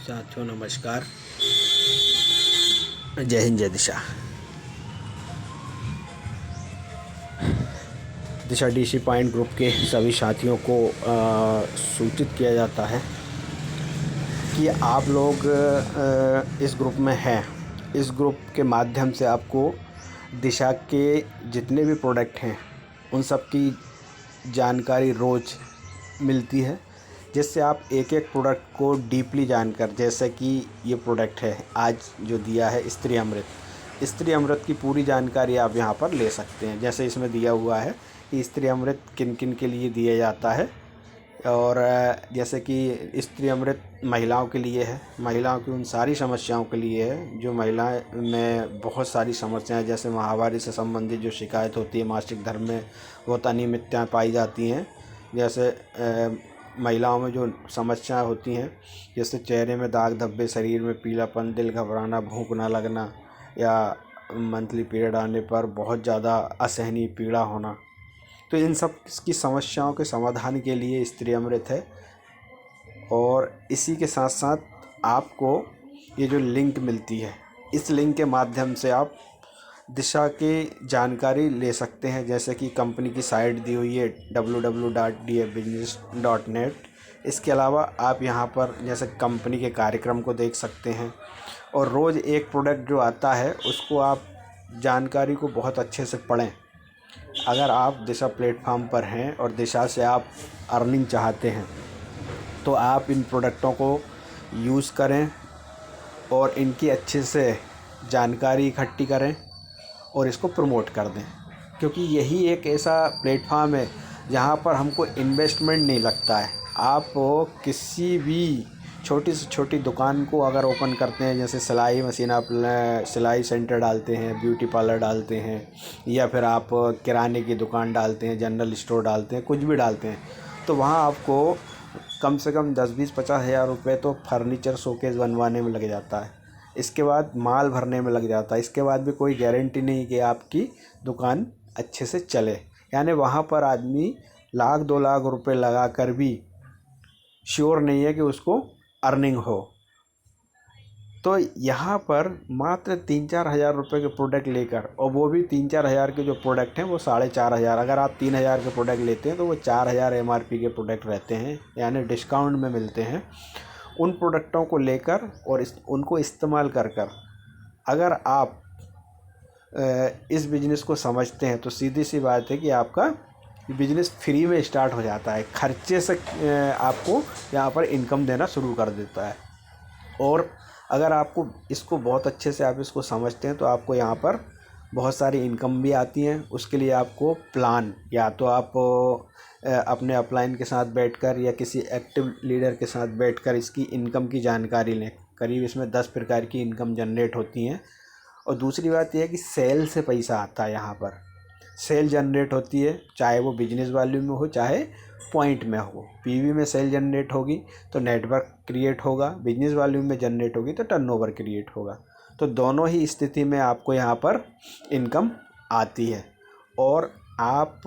साथियों नमस्कार। जय हिंद जय दिशा। दिशा डीसी पॉइंट ग्रुप के सभी साथियों को सूचित किया जाता है कि आप लोग इस ग्रुप में हैं। इस ग्रुप के माध्यम से आपको दिशा के जितने भी प्रोडक्ट हैं उन सब की जानकारी रोज़ मिलती है, जिससे आप एक एक प्रोडक्ट को डीपली जानकर, जैसे कि ये प्रोडक्ट है आज जो दिया है स्त्री अमृत की पूरी जानकारी आप यहाँ पर ले सकते हैं। जैसे इसमें दिया हुआ है कि स्त्री अमृत किन किन के लिए दिया जाता है, और जैसे कि स्त्री अमृत महिलाओं के लिए है, महिलाओं की उन सारी समस्याओं के लिए है जो महिलाएं में बहुत सारी समस्याएं, जैसे माहवारी से संबंधित जो शिकायत होती है, मासिक धर्म में बहुत अनियमितताएं पाई जाती हैं, जैसे महिलाओं में जो समस्याएं होती हैं, जैसे चेहरे में दाग धब्बे, शरीर में पीलापन, दिल घबराना, भूख ना लगना, या मंथली पीरियड आने पर बहुत ज़्यादा असहनीय पीड़ा होना। तो इन सब की समस्याओं के समाधान के लिए स्त्री अमृत है। और इसी के साथ साथ आपको ये जो लिंक मिलती है, इस लिंक के माध्यम से आप दिशा की जानकारी ले सकते हैं। जैसे कि कंपनी की साइट दी हुई है www.dfbusiness.net। इसके अलावा आप यहाँ पर जैसे कंपनी के कार्यक्रम को देख सकते हैं, और रोज़ एक प्रोडक्ट जो आता है उसको आप जानकारी को बहुत अच्छे से पढ़ें। अगर आप दिशा प्लेटफॉर्म पर हैं और दिशा से आप अर्निंग चाहते हैं तो आप इन प्रोडक्टों को यूज़ करें और इनकी अच्छे से जानकारी इकट्ठी करें और इसको प्रमोट कर दें, क्योंकि यही एक ऐसा प्लेटफॉर्म है जहाँ पर हमको इन्वेस्टमेंट नहीं लगता है। आप किसी भी छोटी से छोटी दुकान को अगर ओपन करते हैं, जैसे सिलाई मशीन, आप सिलाई सेंटर डालते हैं, ब्यूटी पार्लर डालते हैं, या फिर आप किराने की दुकान डालते हैं, जनरल स्टोर डालते हैं, कुछ भी डालते हैं, तो वहाँ आपको कम से कम 10-20-50 हज़ार रुपये तो फर्नीचर शोकेस बनवाने में लग जाता है। इसके बाद माल भरने में लग जाता है। इसके बाद भी कोई गारंटी नहीं कि आपकी दुकान अच्छे से चले। यानी वहाँ पर आदमी 1-2 लाख रुपए लगा कर भी श्योर नहीं है कि उसको अर्निंग हो। तो यहाँ पर मात्र 3-4 हज़ार रुपये के प्रोडक्ट लेकर, और वो भी 3-4 हज़ार के जो प्रोडक्ट हैं वो 4,500, अगर आप 3,000 के प्रोडक्ट लेते हैं तो वो 4,000 MRP के प्रोडक्ट रहते हैं, यानी डिस्काउंट में मिलते हैं। उन प्रोडक्टों को लेकर और उनको इस्तेमाल कर अगर आप इस बिज़नेस को समझते हैं तो सीधी सी बात है कि आपका बिज़नेस फ्री में स्टार्ट हो जाता है। खर्चे से आपको यहाँ पर इनकम देना शुरू कर देता है। और अगर आपको इसको बहुत अच्छे से आप इसको समझते हैं तो आपको यहाँ पर बहुत सारी इनकम भी आती हैं। उसके लिए आपको प्लान, या तो आप अपने अपलाइन के साथ बैठकर या किसी एक्टिव लीडर के साथ बैठकर इसकी इनकम की जानकारी लें। करीब इसमें 10 प्रकार की इनकम जनरेट होती हैं। और दूसरी बात यह है कि सेल से पैसा आता है। यहाँ पर सेल जनरेट होती है, चाहे वो बिजनेस वैल्यू में हो चाहे पॉइंट में हो। पीवी में सेल जनरेट होगी तो नेटवर्क क्रिएट होगा, बिजनेस वैल्यू में जनरेट होगी तो टर्नओवर क्रिएट होगा। तो दोनों ही स्थिति में आपको यहाँ पर इनकम आती है। और आप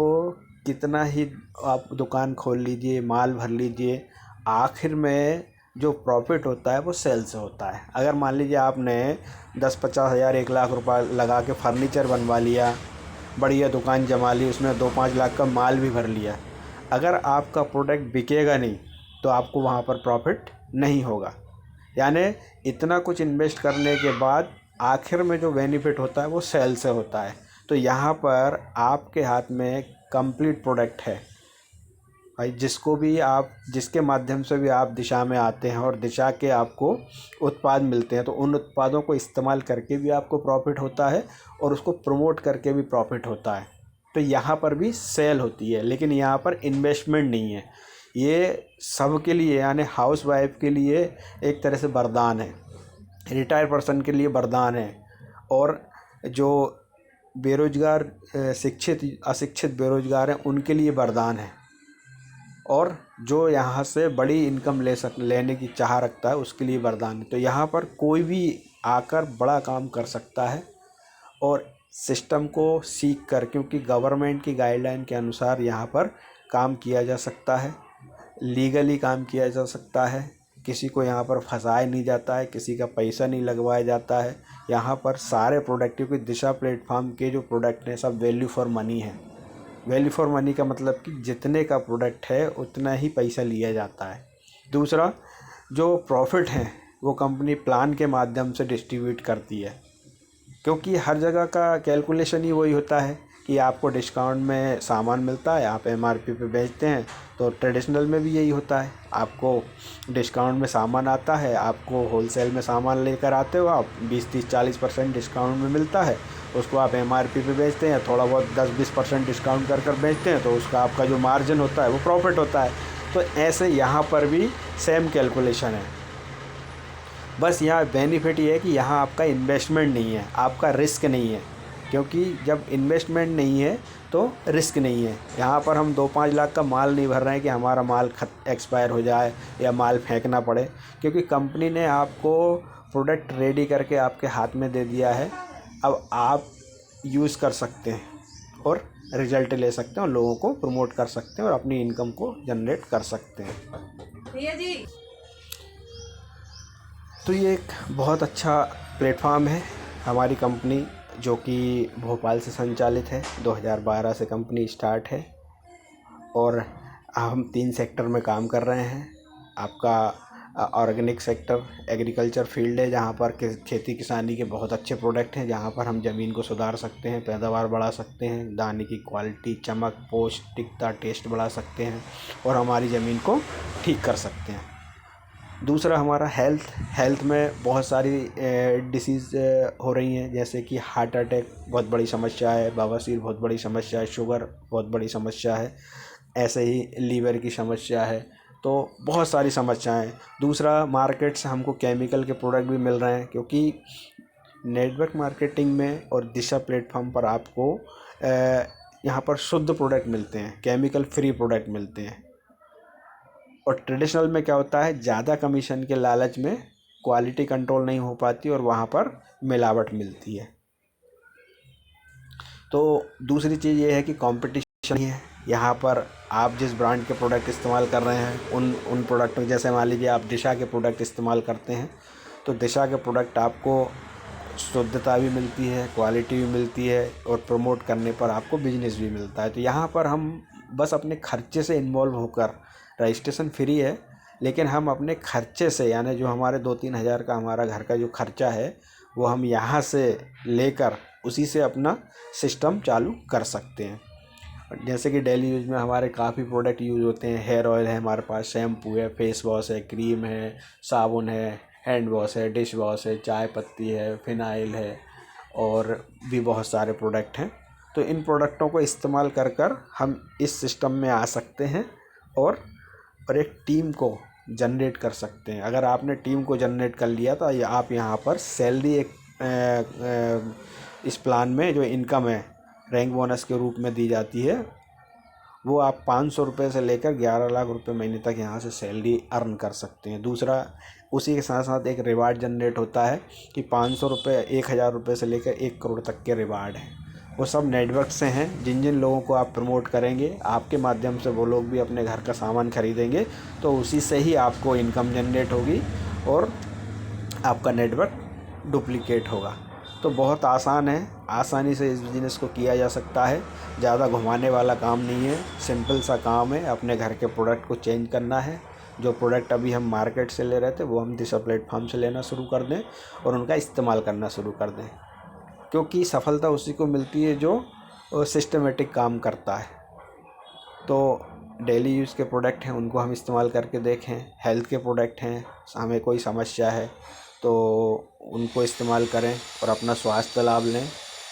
कितना ही आप दुकान खोल लीजिए, माल भर लीजिए, आखिर में जो प्रॉफिट होता है वो सेल से होता है। अगर मान लीजिए आपने 10-50 हज़ार 1 लाख रुपया लगा के फर्नीचर बनवा लिया, बढ़िया दुकान जमा ली, उसमें 2-5 लाख का माल भी भर लिया, अगर आपका प्रोडक्ट बिकेगा नहीं तो आपको वहाँ पर प्रॉफिट नहीं होगा। यानी इतना कुछ इन्वेस्ट करने के बाद आखिर में जो बेनिफिट होता है वो सेल से होता है। तो यहाँ पर आपके हाथ में कंप्लीट प्रोडक्ट है भाई, जिसको भी आप, जिसके माध्यम से भी आप दिशा में आते हैं और दिशा के आपको उत्पाद मिलते हैं, तो उन उत्पादों को इस्तेमाल करके भी आपको प्रॉफिट होता है और उसको प्रमोट करके भी प्रॉफिट होता है। तो यहाँ पर भी सेल होती है, लेकिन यहाँ पर इन्वेस्टमेंट नहीं है। ये सब के लिए, यानी हाउस वाइफ के लिए एक तरह से वरदान है, रिटायर पर्सन के लिए वरदान है, और जो बेरोजगार, शिक्षित अशिक्षित बेरोजगार हैं उनके लिए वरदान है, और जो यहाँ से बड़ी इनकम लेने की चाह रखता है उसके लिए वरदान है। तो यहाँ पर कोई भी आकर बड़ा काम कर सकता है और सिस्टम को सीख कर, क्योंकि गवर्नमेंट की गाइडलाइन के अनुसार यहाँ पर काम किया जा सकता है, लीगली काम किया जा सकता है। किसी को यहाँ पर फंसाया नहीं जाता है, किसी का पैसा नहीं लगवाया जाता है। यहाँ पर सारे प्रोडक्ट, क्योंकि दिशा प्लेटफॉर्म के जो प्रोडक्ट हैं सब वैल्यू फॉर मनी है। वैल्यू फॉर मनी का मतलब कि जितने का प्रोडक्ट है उतना ही पैसा लिया जाता है। दूसरा, जो प्रॉफिट है वो कंपनी प्लान के माध्यम से डिस्ट्रीब्यूट करती है, क्योंकि हर जगह का कैलकुलेशन ही वही होता है कि आपको डिस्काउंट में सामान मिलता है, आप एमआरपी पे बेचते हैं। तो ट्रेडिशनल में भी यही होता है, आपको डिस्काउंट में सामान आता है, आपको होलसेल में सामान लेकर आते हो, आप 20-30-40% डिस्काउंट में मिलता है, उसको आप एमआरपी पे बेचते हैं, थोड़ा बहुत 10-20% डिस्काउंट कर बेचते हैं, तो उसका आपका जो मार्जिन होता है वो प्रॉफिट होता है। तो ऐसे यहाँ पर भी सेम कैलकुलेशन है। बस यहाँ बेनिफिट ये है कि यहाँ आपका इन्वेस्टमेंट नहीं है, आपका रिस्क नहीं है, क्योंकि जब इन्वेस्टमेंट नहीं है तो रिस्क नहीं है। यहाँ पर हम 2-5 लाख का माल नहीं भर रहे हैं कि हमारा माल एक्सपायर हो जाए या माल फेंकना पड़े, क्योंकि कंपनी ने आपको प्रोडक्ट रेडी करके आपके हाथ में दे दिया है। अब आप यूज़ कर सकते हैं और रिजल्ट ले सकते हैं और लोगों को प्रमोट कर सकते हैं और अपनी इनकम को जनरेट कर सकते हैं। भैया जी, तो ये एक बहुत अच्छा प्लेटफॉर्म है। हमारी कंपनी जो कि भोपाल से संचालित है, 2012 से कंपनी स्टार्ट है और हम 3 सेक्टर में काम कर रहे हैं। आपका ऑर्गेनिक सेक्टर, एग्रीकल्चर फील्ड है, जहाँ पर खेती किसानी के बहुत अच्छे प्रोडक्ट हैं, जहाँ पर हम ज़मीन को सुधार सकते हैं, पैदावार बढ़ा सकते हैं, दाने की क्वालिटी, चमक, पौष्टिकता, टेस्ट बढ़ा सकते हैं और हमारी ज़मीन को ठीक कर सकते हैं। दूसरा हमारा हेल्थ में बहुत सारी डिसीज़ हो रही हैं, जैसे कि हार्ट अटैक बहुत बड़ी समस्या है, बवासीर बहुत बड़ी समस्या है, शुगर बहुत बड़ी समस्या है, ऐसे ही लीवर की समस्या है, तो बहुत सारी समस्याएं हैं। दूसरा, मार्केट से हमको केमिकल के प्रोडक्ट भी मिल रहे हैं, क्योंकि नेटवर्क मार्केटिंग में और दिशा प्लेटफॉर्म पर आपको यहाँ पर शुद्ध प्रोडक्ट मिलते हैं, केमिकल फ्री प्रोडक्ट मिलते हैं। और ट्रेडिशनल में क्या होता है, ज़्यादा कमीशन के लालच में क्वालिटी कंट्रोल नहीं हो पाती और वहाँ पर मिलावट मिलती है। तो दूसरी चीज़ ये है कि कंपटीशन ही है। यहाँ पर आप जिस ब्रांड के प्रोडक्ट इस्तेमाल कर रहे हैं उन प्रोडक्ट में, जैसे मान लीजिए आप दिशा के प्रोडक्ट इस्तेमाल करते हैं, तो दिशा के प्रोडक्ट आपको शुद्धता भी मिलती है, क्वालिटी भी मिलती है और प्रमोट करने पर आपको बिजनेस भी मिलता है। तो यहाँ पर हम बस अपने खर्चे से इन्वॉल्व होकर, रजिस्ट्रेशन फ्री है, लेकिन हम अपने खर्चे से, यानी जो हमारे 2-3 हज़ार का हमारा घर का जो खर्चा है वो हम यहाँ से लेकर उसी से अपना सिस्टम चालू कर सकते हैं। जैसे कि डेली यूज़ में हमारे काफ़ी प्रोडक्ट यूज़ होते हैं। हेयर ऑयल है हमारे पास, शैम्पू है, फेस वॉश है, क्रीम है, साबुन है, हैंड वॉश है, डिश वॉश है, चाय पत्ती है, फिनाइल है और भी बहुत सारे प्रोडक्ट हैं। तो इन प्रोडक्टों को इस्तेमाल कर हम इस सिस्टम में आ सकते हैं और एक टीम को जनरेट कर सकते हैं। अगर आपने टीम को जनरेट कर लिया तो आप यहाँ पर सैलरी इस प्लान में जो इनकम है रैंक बोनस के रूप में दी जाती है, वो आप 500 रुपये से लेकर 11 लाख रुपए महीने तक यहाँ से सैलरी अर्न कर सकते हैं। दूसरा, उसी के साथ साथ एक रिवार्ड जनरेट होता है कि 500 रुपये, 1000 रुपये से लेकर 1 करोड़ तक के रिवार्ड हैं। वो सब नेटवर्क से हैं, जिन जिन लोगों को आप प्रमोट करेंगे आपके माध्यम से वो लोग भी अपने घर का सामान खरीदेंगे, तो उसी से ही आपको इनकम जनरेट होगी और आपका नेटवर्क डुप्लीकेट होगा। तो बहुत आसान है, आसानी से इस बिज़नेस को किया जा सकता है। ज़्यादा घुमाने वाला काम नहीं है, सिंपल सा काम है। अपने घर के प्रोडक्ट को चेंज करना है। जो प्रोडक्ट अभी हम मार्केट से ले रहे थे वो हम दिशा प्लेटफॉर्म से लेना शुरू कर दें और उनका इस्तेमाल करना शुरू कर दें, क्योंकि सफलता उसी को मिलती है जो सिस्टमेटिक काम करता है। तो डेली यूज़ के प्रोडक्ट हैं उनको हम इस्तेमाल करके देखें। हेल्थ के प्रोडक्ट हैं, हमें कोई समस्या है तो उनको इस्तेमाल करें और अपना स्वास्थ्य लाभ लें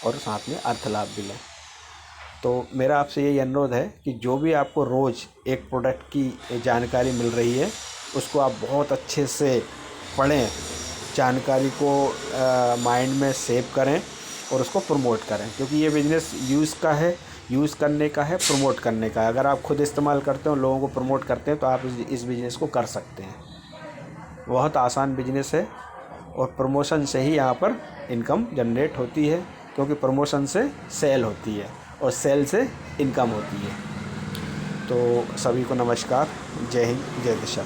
और साथ में अर्थ लाभ भी लें। तो मेरा आपसे यही अनुरोध है कि जो भी आपको रोज़ एक प्रोडक्ट की जानकारी मिल रही है उसको आप बहुत अच्छे से पढ़ें, जानकारी को माइंड में सेव करें और उसको प्रमोट करें, क्योंकि ये बिज़नेस यूज़ करने का है, प्रमोट करने का है। अगर आप खुद इस्तेमाल करते हो, लोगों को प्रमोट करते हैं, तो आप इस बिज़नेस को कर सकते हैं। बहुत आसान बिज़नेस है और प्रमोशन से ही यहाँ पर इनकम जनरेट होती है, क्योंकि प्रमोशन से सेल होती है और सेल से इनकम होती है। तो सभी को नमस्कार, जय हिंद, जय दिशा।